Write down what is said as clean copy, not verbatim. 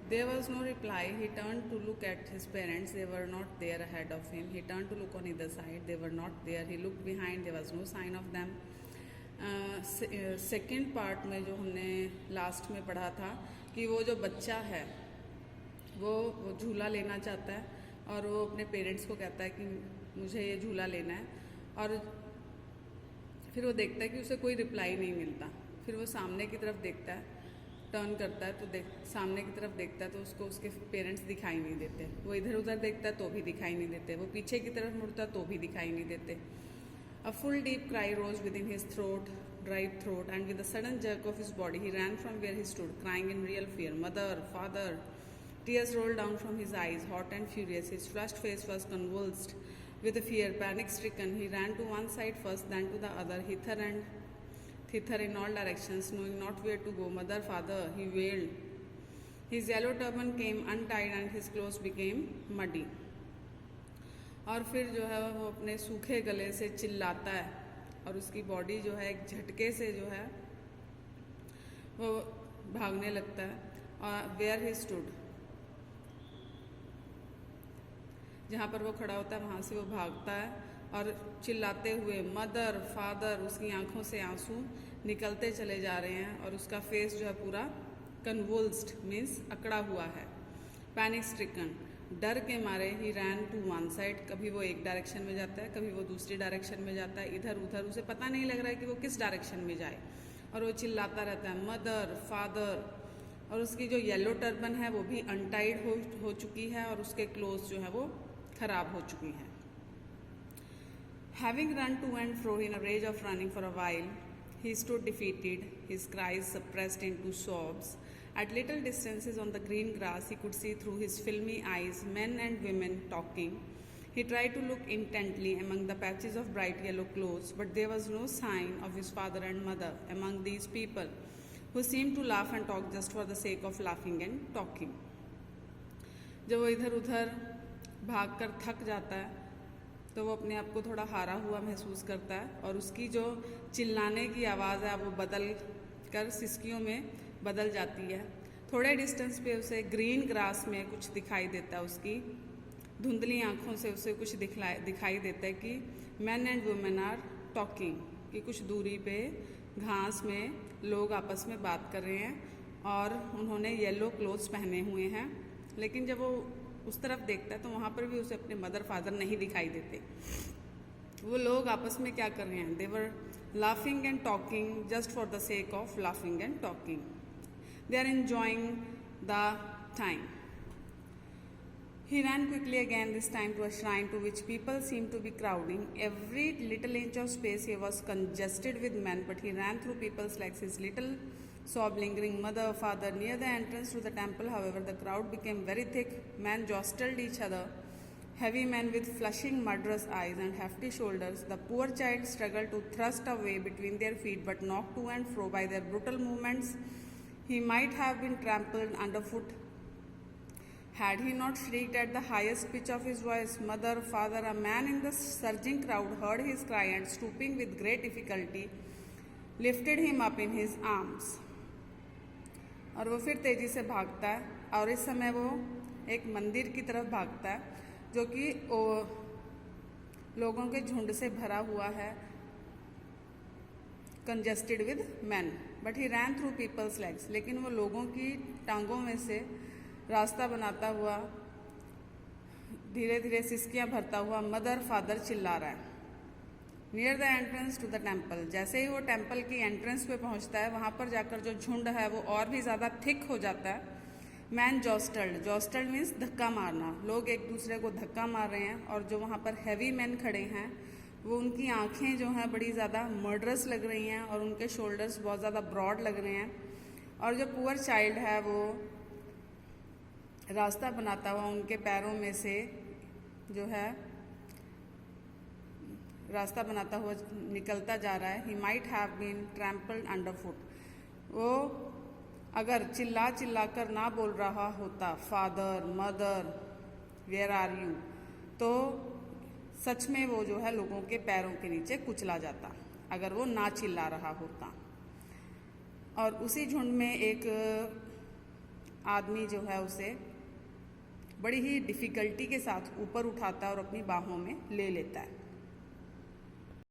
There was no reply. He turned to look at his parents. They were not there ahead of him. He turned to look on either side. They were not there. He looked behind. There was no sign of them. Second part में जो हमने last में पढ़ा था कि वो जो बच्चा है वो झूला लेना चाहता है और वो अपने पेरेंट्स को कहता है कि मुझे ये झूला लेना है, और फिर वो देखता है कि उसे कोई रिप्लाई नहीं मिलता। फिर वो सामने की तरफ देखता है, टर्न करता है तो सामने की तरफ देखता है तो उसको उसके पेरेंट्स दिखाई नहीं देते। वो इधर उधर देखता है तो भी दिखाई नहीं देते। वो पीछे की तरफ मुड़ता है तो भी दिखाई नहीं देते। A full deep cry rose within his throat, dry throat, and with a sudden jerk of his body, he ran from where he stood, crying in real fear, "Mother, Father!" Tears rolled down from his eyes, hot and furious. His flushed face was convulsed with fear. Panic-stricken, he ran to one side first, then to the other, hither and thither in all directions, knowing not where to go. "Mother, Father!" he wailed. His yellow turban came untied and his clothes became muddy. और फिर जो है वो अपने सूखे गले से चिल्लाता है और उसकी बॉडी जो है एक झटके से जो है वो भागने लगता है। और वेयर ही स्टूड, जहाँ पर वो खड़ा होता है वहाँ से वो भागता है और चिल्लाते हुए मदर फादर, उसकी आंखों से आंसू निकलते चले जा रहे हैं और उसका फेस जो है पूरा कन्वुल्स्ड मीन्स अकड़ा हुआ है। पैनिक स्ट्रिकन, डर के मारे ही रैन टू वन साइड, कभी वो एक डायरेक्शन में जाता है कभी वो दूसरी डायरेक्शन में जाता है, इधर उधर उसे पता नहीं लग रहा है कि वो किस डायरेक्शन में जाए, और वो चिल्लाता रहता है मदर फादर। और उसकी जो येलो टर्बन है वो भी अनटाइड हो चुकी है और उसके क्लोथ जो है वो खराब हो चुकी हैं। Having run to and fro in a rage of running for a while, he stood defeated, his cries suppressed into sobs. At little distances on the green grass, he could see through his filmy eyes men and women talking. He tried to look intently among the patches of bright yellow clothes, but there was no sign of his father and mother among these people, who seemed to laugh and talk just for the sake of laughing and talking. जब वो इधर उधर भागकर थक जाता है तो वो अपने आप को थोड़ा हारा हुआ महसूस करता है और उसकी जो चिल्लाने की आवाज़ है वो बदल कर सिसकियों में बदल जाती है। थोड़े डिस्टेंस पे उसे ग्रीन ग्रास में कुछ दिखाई देता है, उसकी धुंधली आंखों से उसे कुछ दिखाई देता है कि man and women are talking, कि कुछ दूरी पे घास में लोग आपस में बात कर रहे हैं और उन्होंने येलो क्लोथ्स पहने हुए हैं। लेकिन जब वो उस तरफ देखता है तो वहाँ पर भी उसे अपने मदर फादर नहीं दिखाई देते। वो लोग आपस में क्या कर रहे हैं? They were laughing and talking just for the sake of laughing and talking. They are enjoying the time. He ran quickly again, this time to a shrine to which people seemed to be crowding. Every little inch of space here was congested with men, but he ran through people's legs, his little sob lingering. Mother, father. Near the entrance to the temple, however, the crowd became very thick. Men jostled each other, heavy men with flashing murderous eyes and hefty shoulders. The poor child struggled to thrust a way between their feet, but knocked to and fro by their brutal movements, he might have been trampled underfoot had he not shrieked at the highest pitch of his voice, "Mother, father!" A man in the surging crowd heard his cry and, stooping with great difficulty, lifted him up in his arms. और वो फिर तेजी से भागता है और इस समय वो एक मंदिर की तरफ भागता है जो कि लोगों के झुंड से भरा हुआ है, congested with man, but he ran through people's legs. लेकिन वो लोगों की टांगों में से रास्ता बनाता हुआ धीरे धीरे सिसकियां भरता हुआ मदर फादर चिल्ला रहा है। Near the entrance to the temple, जैसे ही वो टेम्पल की एंट्रेंस पे पहुंचता है वहां पर जाकर जो झुंड है वो और भी ज़्यादा थिक हो जाता है। मैन जॉस्टल्ड, जॉस्टल्ड मीन्स धक्का मारना, लोग एक दूसरे को धक्का मार रहे हैं और जो वहाँ पर हैवी मैन खड़े हैं वो उनकी आंखें जो हैं बड़ी ज़्यादा मर्डरस लग रही हैं और उनके शोल्डर्स बहुत ज़्यादा ब्रॉड लग रहे हैं। और जो पुअर चाइल्ड है वो रास्ता बनाता हुआ उनके पैरों में से जो है रास्ता बनाता हुआ निकलता जा रहा है। He might have been trampled under foot, वो अगर चिल्ला चिल्ला कर ना बोल रहा होता father mother where are you, तो सच में वो जो है लोगों के पैरों के नीचे कुचला जाता अगर वो ना चिल्ला रहा होता। और उसी झुंड में एक आदमी जो है उसे बड़ी ही डिफ़िकल्टी के साथ ऊपर उठाता है और अपनी बाहों में ले लेता है।